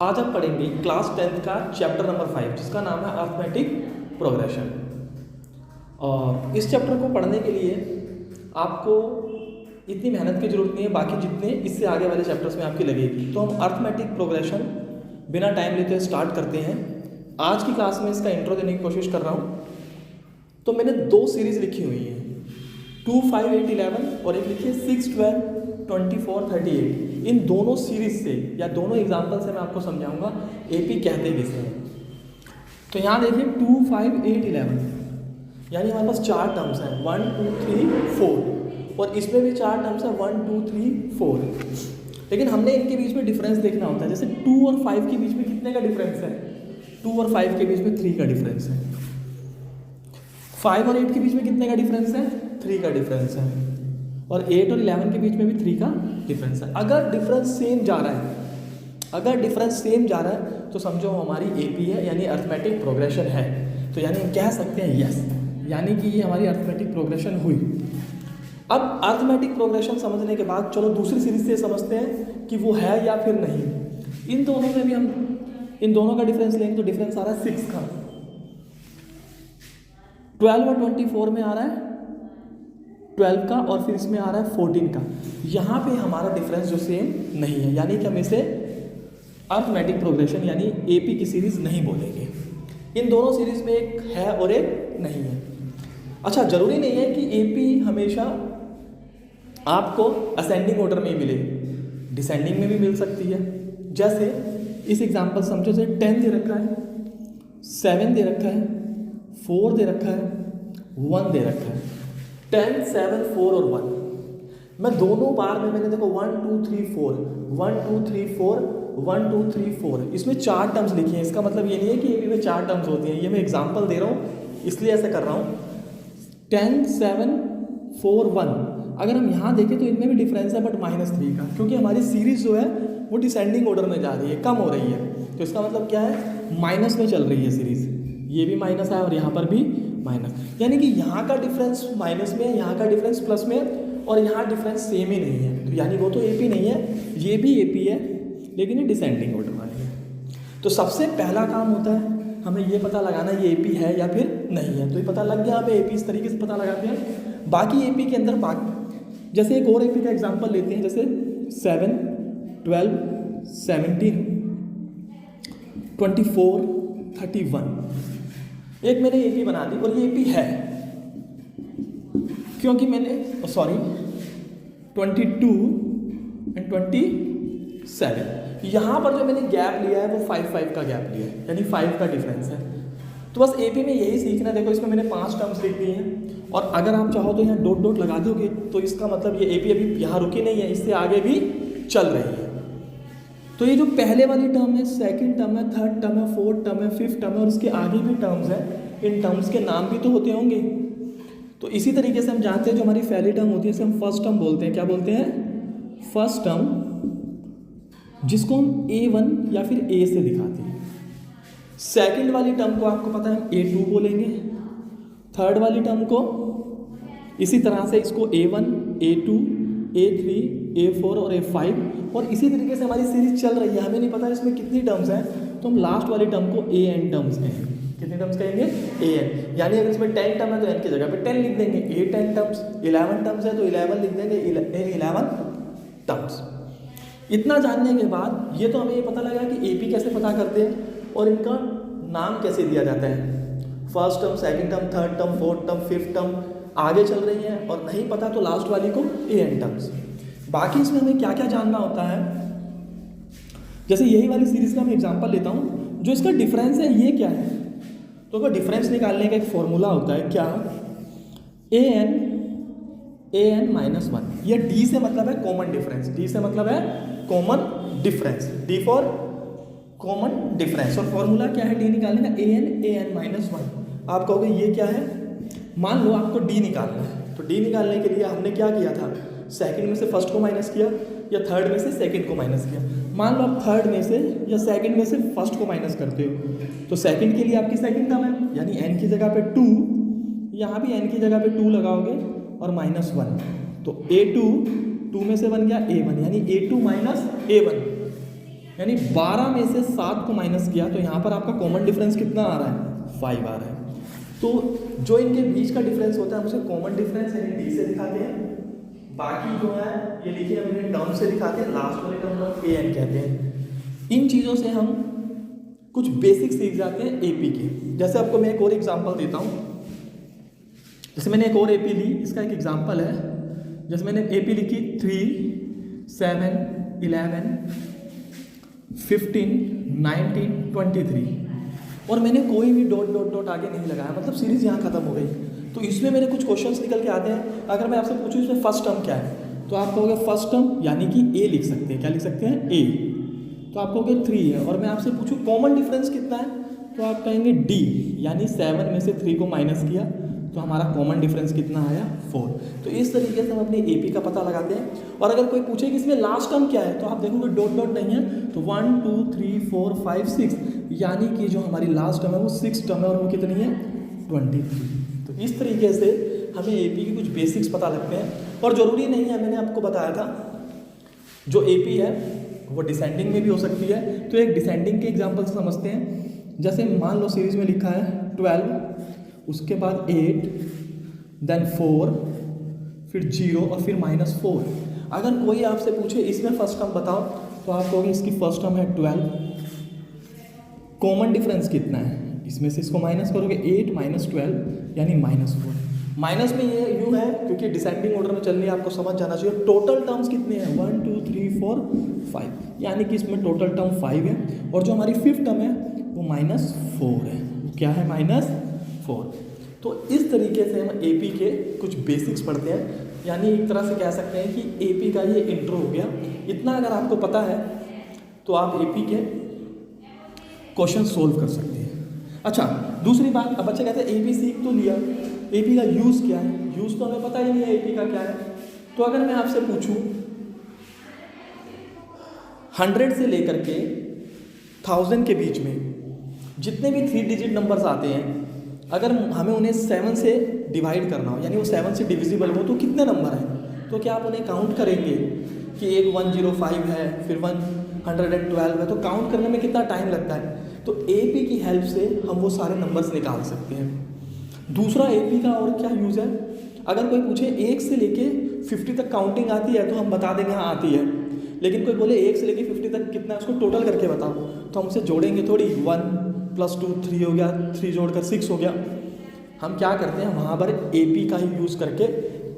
आज हम पढ़ेंगे क्लास 10th का चैप्टर नंबर 5 जिसका नाम है अर्थमेटिक प्रोग्रेशन। और इस चैप्टर को पढ़ने के लिए आपको इतनी मेहनत की ज़रूरत नहीं है, बाकी जितने इससे आगे वाले चैप्टर्स में आपकी लगेगी। तो हम अर्थमेटिक प्रोग्रेशन बिना टाइम लेते स्टार्ट करते हैं। आज की क्लास में इसका इंट्रो देने की कोशिश कर रहा हूँ। तो मैंने दो सीरीज़ लिखी हुई हैं, 2, 5, 8, 11 और एक लिखी है 6, 12, 24, 38। इन दोनों सीरीज से या दोनों एग्जाम्पल से मैं आपको समझाऊंगा एपी कहते किसे हैं। तो यहाँ देखिए 2, 5, 8, 11 यानी हमारे पास चार टर्म्स हैं 1, 2, 3, 4 और इसमें भी चार टर्म्स हैं 1, 2, 3, 4। लेकिन हमने इनके बीच में डिफरेंस देखना होता है। जैसे 2 और 5 के बीच में कितने का डिफरेंस है? 2 और 5 के बीच में 3 का डिफरेंस है। 5 और 8 के बीच में कितने का डिफरेंस है? 3 का डिफरेंस है। और 8 और 11 के बीच में भी 3 का डिफरेंस है। अगर डिफरेंस सेम जा रहा है तो समझो हमारी एपी है, यानी अर्थमेटिक प्रोग्रेशन है। तो यानी हम कह सकते हैं यस, यानी कि ये हमारी अर्थमेटिक प्रोग्रेशन हुई। अब अर्थमेटिक प्रोग्रेशन समझने के बाद चलो दूसरी सीरीज से समझते हैं कि वो है या फिर नहीं। इन दोनों में भी हम इन दोनों का डिफरेंस लेंगे तो डिफरेंस आ रहा है 6 का। 12 और 24 में आ रहा है 12 का और फिर इसमें आ रहा है 14 का। यहाँ पे हमारा डिफरेंस जो सेम नहीं है, यानी कि हम इसे अर्थमेटिक प्रोग्रेशन यानी एपी की सीरीज नहीं बोलेंगे। इन दोनों सीरीज में एक है और एक नहीं है। अच्छा, जरूरी नहीं है कि एपी हमेशा आपको असेंडिंग ऑर्डर में ही मिले, डिसेंडिंग में भी मिल सकती है। जैसे इस एग्जांपल समझो, जैसे 10 दे रखा है, 7 दे रखा है, 4 दे रखा है, 1 दे रखा है। 10, 7, 4 और 1 मैं दोनों बार में मैंने देखो 1, 2, 3, 4 1, 2, 3, 4 1, 2, 3, 4 इसमें 4 टर्म्स लिखी हैं। इसका मतलब ये नहीं है कि एपी में 4 टर्म्स होती हैं, ये मैं एग्जांपल दे रहा हूँ इसलिए ऐसे कर रहा हूँ। 10, 7, 4, 1 अगर हम यहाँ देखें तो इनमें भी डिफरेंस है बट -3 का, क्योंकि हमारी सीरीज जो है वो डिसेंडिंग ऑर्डर में जा रही है, कम हो रही है। तो इसका मतलब क्या है? माइनस में चल रही है सीरीज। ये भी माइनस है और यहाँ पर भी माइनस, यानी कि यहाँ का डिफरेंस माइनस में है, यहाँ का डिफरेंस प्लस में है और यहाँ डिफरेंस सेम ही नहीं है। तो यानी वो तो एपी नहीं है, ये भी एपी है लेकिन ये डिसेंडिंग ऑर्डर वाली है। तो सबसे पहला काम होता है हमें ये पता लगाना ये एपी है या फिर नहीं है। तो ये पता लग गया हमें एपी, इस तरीके से पता लगाते हैं। बाकी एपी के अंदर जैसे एक और एपी का एग्जांपल लेते हैं, जैसे 7, 12, 17, 24, 31 एक मैंने एपी बना दी और ये एपी है क्योंकि मैंने 22 एंड 27 यहाँ पर जो मैंने गैप लिया है वो 5, 5 का गैप लिया है, यानी 5 का डिफरेंस है। तो बस एपी में यही सीखना है। देखो इसमें मैंने 5 टर्म्स लिख दिए हैं और अगर आप चाहो तो यहाँ डॉट डॉट लगा दोगे तो इसका मतलब ये एपी अभी यहाँ रुकी नहीं है, इससे आगे भी चल रही है। तो ये जो पहले वाली टर्म है, सेकंड टर्म है, थर्ड टर्म है, फोर्थ टर्म है, फिफ्थ टर्म है और उसके आगे भी टर्म्स हैं। इन टर्म्स के नाम भी तो होते होंगे। तो इसी तरीके से हम जानते हैं जो हमारी पहली टर्म होती है इसे हम फर्स्ट टर्म बोलते हैं। क्या बोलते हैं? फर्स्ट टर्म, जिसको हम A1 या फिर A से दिखाते हैं। सेकंड वाली टर्म को आपको पता है हम A2 बोलेंगे। थर्ड वाली टर्म को इसी तरह से इसको A1, A2, A3, A4 और A5 और इसी तरीके से हमारी सीरीज चल रही है। हमें नहीं पता इसमें कितनी टर्म्स हैं, तो हम लास्ट वाली टर्म को AN टर्म्स कहेंगे। कितनी टर्म्स कहेंगे? AN। यानी अगर इसमें 10 टर्म है तो N की जगह पे 10 लिख देंगे। 10 टर्म्स, 11 टर्म्स है तो 11 लिख देंगे, 11 टर्म्स। इतना जानने के बाद ये तो हमें ये पता लगा कि एपी कैसे पता करते हैं और इनका नाम कैसे दिया जाता है। First term, second term, third term, fourth term, fifth term आगे चल रही है और नहीं पता तो लास्ट वाली को AN टर्म्स। बाकी इसमें हमें क्या क्या जानना होता है, जैसे यही वाली सीरीज का मैं एग्जांपल लेता हूँ। जो इसका डिफरेंस है ये क्या है? तो अगर डिफरेंस निकालने का एक फॉर्मूला होता है, क्या? an -1। ये D से मतलब है कॉमन डिफरेंस, D से मतलब है common difference, D for common difference. और फॉर्मूला क्या है D निकालने का? an -1। आप कहोगे ये क्या है? मान लो आपको D निकालना है, तो D निकालने के लिए हमने क्या किया था? सेकंड में से फर्स्ट को माइनस किया या थर्ड में से सेकंड को माइनस किया। मान लो आप थर्ड में से या सेकंड में से फर्स्ट को माइनस करते हो तो सेकंड के लिए आपकी सेकंड टर्म है, यानी n की जगह पे 2, यहाँ भी n की जगह पे 2 लगाओगे और -1 तो A2, 2 में से 1 गया A1, यानी A2 - A1 यानी 12 में से 7 को माइनस किया तो यहाँ पर आपका कॉमन डिफरेंस कितना आ रहा है, 5 आ रहा है। तो जो इनके बीच का डिफरेंस होता है हम उसे कॉमन डिफरेंस यानी डी से दिखाते हैं, बाकी जो है ये लिखे हमने टर्म से दिखाते हैं, लास्ट वाले टर्म को ए एन कहते हैं। इन चीज़ों से हम कुछ बेसिक सीख जाते हैं एपी के। जैसे आपको मैं एक और एग्जांपल देता हूँ, जैसे मैंने एक और एपी ली, इसका एक एग्जांपल है। जैसे मैंने एपी लिखी 3, 7, 11, 15, 19, 23 और मैंने कोई भी डॉट डॉट डॉट आगे नहीं लगाया, मतलब सीरीज यहाँ खत्म हो गई। तो इसमें मेरे कुछ क्वेश्चंस निकल के आते हैं। अगर मैं आपसे पूछूं इसमें फर्स्ट टर्म क्या है, तो आप कहोगे फर्स्ट टर्म यानी कि ए लिख सकते हैं। क्या लिख सकते हैं, ए। तो आप कहोगे 3 है। और मैं आपसे पूछूं कॉमन डिफरेंस कितना है, तो आप कहेंगे डी, यानी 7 में से 3 को माइनस किया तो हमारा कॉमन डिफरेंस कितना आया, 4। तो इस तरीके से हम अपने एपी का पता लगाते हैं। और अगर कोई पूछे कि इसमें लास्ट टर्म क्या है, तो आप देखोगे डॉट डॉट नहीं है, तो 1 2 3 4 5 6 यानी कि जो हमारी लास्ट टर्म है वो 6 टर्म है और वो कितनी है, 23। तो इस तरीके से हमें एपी के कुछ बेसिक्स पता लगते हैं। और ज़रूरी नहीं है, मैंने आपको बताया था जो एपी है वो डिसेंडिंग में भी हो सकती है। तो एक डिसेंडिंग के एग्जाम्पल से समझते हैं। जैसे मान लो सीरीज में लिखा है 12, उसके बाद 8, देन 4, फिर 0 और फिर -4। अगर कोई आपसे पूछे इसमें फर्स्ट टर्म बताओ, तो आप कहोगे इसकी फर्स्ट टर्म है 12, कॉमन डिफरेंस कितना है, इसमें से इसको माइनस करोगे 8 - 12 यानी -4। माइनस में ये यूँ है क्योंकि डिसेंडिंग ऑर्डर में चल रही है, आपको समझ जाना चाहिए। टोटल टर्म्स कितने हैं, 1 2 3 4 5 यानी कि इसमें टोटल टर्म 5 है। और जो हमारी फिफ्थ टर्म है वो -4 है। क्या है, -4। तो इस तरीके से हम एपी के कुछ बेसिक्स पढ़ते हैं। यानी एक तरह से कह सकते हैं कि एपी का ये इंट्रो हो गया। इतना अगर आपको पता है तो आप एपी के क्वेश्चन सोल्व कर सकते हैं। अच्छा, दूसरी बात, अब बच्चे कहते हैं एपी सीख तो लिया, एपी का यूज़ क्या है, यूज़ तो हमें पता ही नहीं है एपी का क्या है। तो अगर मैं आपसे पूछूं 100 से लेकर के 1000 के बीच में जितने भी 3 डिजिट नंबर्स आते हैं, अगर हमें उन्हें 7 से डिवाइड करना हो, यानी वो 7 से डिविजिबल हो, तो कितने नंबर हैं, तो क्या आप उन्हें काउंट करेंगे कि एक 105 है, फिर 112 है, तो काउंट करने में कितना टाइम लगता है। तो एपी की हेल्प से हम वो सारे नंबर्स निकाल सकते हैं। दूसरा एपी का और क्या यूज़ है, अगर कोई पूछे 1 से लेके 50 तक काउंटिंग आती है, तो हम बता देंगे हाँ आती है। लेकिन कोई बोले 1 से लेके 50 तक कितना है, उसको टोटल करके बताओ, तो हम उसे जोड़ेंगे थोड़ी, 1 + 2 3 हो गया, 3 जोड़कर 6 हो गया। हम क्या करते हैं, वहाँ पर एपी का ही यूज़ करके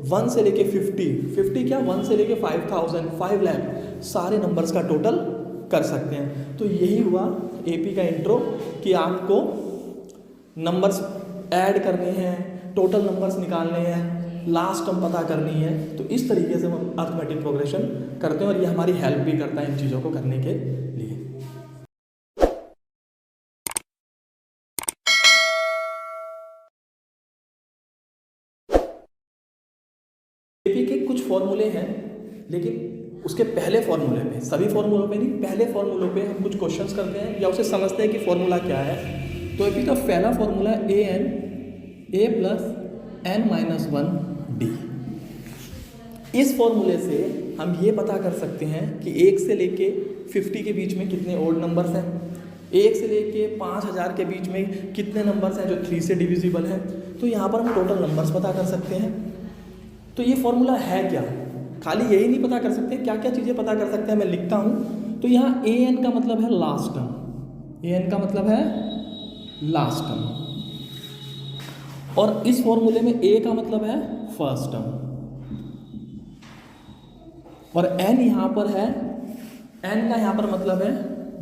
1 से लेके 50 क्या, 1 से लेके 5000 5 लाख सारे नंबर्स का टोटल कर सकते हैं। तो यही हुआ एपी का इंट्रो कि आपको नंबर्स ऐड करने हैं, टोटल नंबर्स निकालने हैं, लास्ट टर्म पता करनी है। तो इस तरीके से हम अर्थमेटिक प्रोग्रेशन करते हैं और ये हमारी हेल्प भी करता है इन चीज़ों को करने के लिए। एपी के कुछ फॉर्मूले हैं, लेकिन उसके पहले फॉर्मूले पे, सभी फॉर्मूलों पे नहीं, पहले फॉर्मूलों पे हम कुछ क्वेश्चंस करते हैं या उसे समझते हैं कि फॉर्मूला क्या है। तो एपी का पहला फॉर्मूला है a + n-1d। इस फॉर्मूले से हम ये पता कर सकते हैं कि 1 से लेके 50 के बीच में कितने ओड नंबर्स हैं, 1 से लेके 5000 के बीच में कितने नंबर्स हैं जो 3 से डिविजिबल हैं। तो यहाँ पर हम टोटल नंबर्स पता कर सकते हैं। तो ये फॉर्मूला है क्या, खाली यही नहीं पता कर सकते, क्या क्या चीज़ें पता कर सकते हैं, मैं लिखता हूँ। तो यहाँ an का मतलब है लास्ट टर्म, an का मतलब है लास्ट टर्म, और इस फॉर्मूले में a का मतलब है फर्स्ट टर्म, और n यहाँ पर है, n का यहाँ पर मतलब है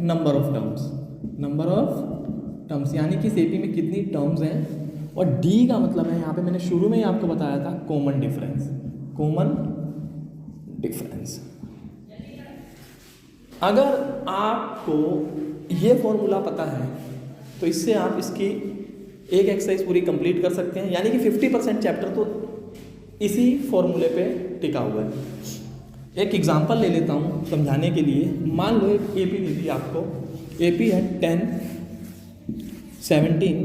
number of terms, number of terms यानी कि एपी में कितनी टर्म्स हैं। और d का मतलब है, यहाँ पे मैंने शुरू में ही आपको बताया था, कॉमन डिफरेंस, कॉमन डिफरेंस। अगर आपको ये फॉर्मूला पता है तो इससे आप इसकी एक एक्सरसाइज पूरी कंप्लीट कर सकते हैं, यानी कि 50% चैप्टर तो इसी फॉर्मूले पे टिका हुआ है। एक एग्जांपल ले लेता हूँ समझाने के लिए। मान लो एक एपी दे दी आपको, एपी है 10, 17,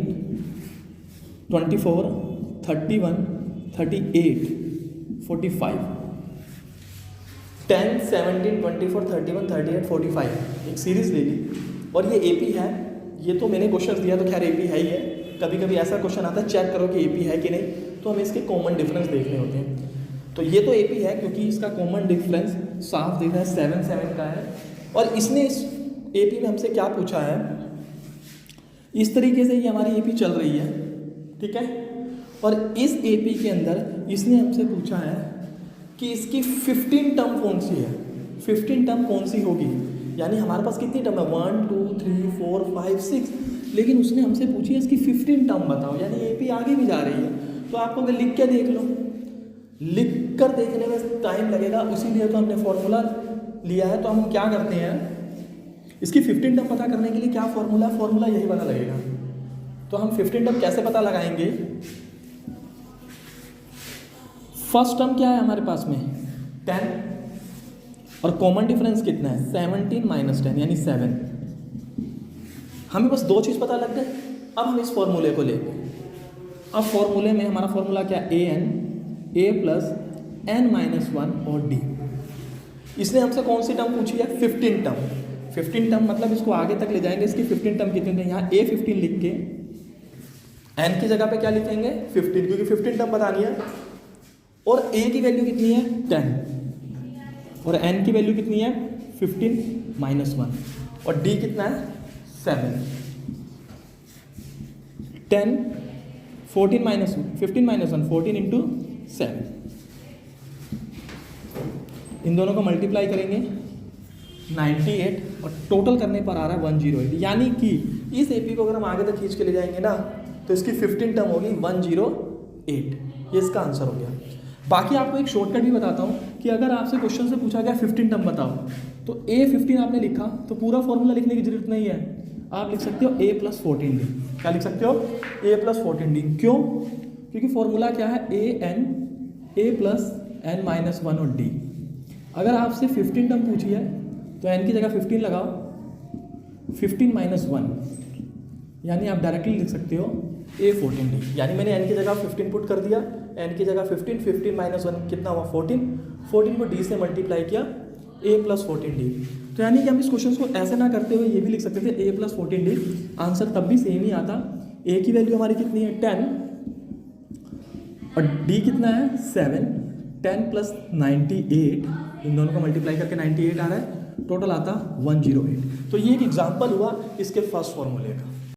24, 31, 38, 45। 10, 17, 24, 31, 38, 45 एक सीरीज़ ले ली और ये AP है। ये तो मैंने क्वेश्चन दिया तो खैर AP है ही है। कभी कभी ऐसा क्वेश्चन आता है चेक करो कि AP है कि नहीं, तो हमें इसके कॉमन डिफरेंस देखने होते हैं। तो ये तो AP है क्योंकि इसका कॉमन डिफरेंस साफ दिख रहा है 7, 7 का है। और इसने इस AP में हमसे क्या पूछा है, इस तरीके से ये हमारी AP चल रही है, ठीक है। और इस AP के अंदर इसने हमसे पूछा है कि इसकी 15 टर्म कौन सी है, 15 टर्म कौन सी होगी। यानी हमारे पास कितनी टर्म है, 1, 2, 3, 4, 5, 6, लेकिन उसने हमसे पूछी है इसकी 15 टर्म बताओ। यानी AP आगे भी जा रही है। तो आपको अगर लिख के देख लो, लिख कर देखने में टाइम लगेगा, इसीलिए तो हमने फॉर्मूला लिया है। तो हम क्या करते हैं, इसकी 15 टर्म पता करने के लिए क्या फॉर्मूला, फॉर्मूला यही पता लगेगा। तो हम 15 टर्म कैसे पता लगाएंगे, फर्स्ट टर्म क्या है हमारे पास में 10 और कॉमन डिफरेंस कितना है 17 माइनस 10 यानी 7। हमें बस दो चीज़ पता लग गए। अब हम इस फॉर्मूले को लेंगे। अब फॉर्मूले में हमारा फॉर्मूला क्या है, a प्लस n माइनस 1 और d। इसने हमसे कौन सी टर्म पूछी है, 15 टर्म। 15 टर्म मतलब इसको आगे तक ले जाएंगे। इसकी 15 टर्म कितनी है, यहाँ a15 लिख के n की जगह पे क्या लिखेंगे 15, क्योंकि 15 टर्म बतानी है। और a की वैल्यू कितनी है 10 और n की वैल्यू कितनी है 15 माइनस 1 और d कितना है 7। 10 14 माइनस 15 माइनस 1 14 इंटू 7। इन दोनों को मल्टीप्लाई करेंगे 98 और टोटल करने पर आ रहा है 108। यानी कि इस AP को अगर हम आगे तक खींच के ले जाएंगे ना तो इसकी 15 टर्म होगी 108। ये इसका आंसर हो गया। बाकी आपको एक शॉर्टकट भी बताता हूँ कि अगर आपसे क्वेश्चन से पूछा गया 15 टर्म बताओ, तो A15 आपने लिखा तो पूरा फॉर्मूला लिखने की जरूरत नहीं है। आप लिख सकते हो a प्लस 14d। क्या लिख सकते हो, a प्लस 14d। क्यों, क्योंकि फॉर्मूला क्या है a प्लस n माइनस 1 और d। अगर आपसे 15 टर्म पूछी है तो n की जगह 15 लगाओ, 15 माइनस 1 यानी आप डायरेक्टली लिख सकते हो a14d। यानी मैंने n की जगह 15 पुट कर दिया, n की जगह 15, 15 माइनस 1 कितना हुआ 14, 14 को d से मल्टीप्लाई किया a प्लस 14d। तो यानी कि हम इस क्वेश्चन को ऐसे ना करते हुए ये भी लिख सकते थे a प्लस 14d। आंसर तब भी सेम ही आता। a की वैल्यू हमारी कितनी है 10 और d कितना है 7। 10 प्लस 98, इन दोनों को मल्टीप्लाई करके 98 आ रहा है, टोटल आता 108। तो ये एक एग्जाम्पल हुआ इसके फर्स्ट फॉर्मूले का।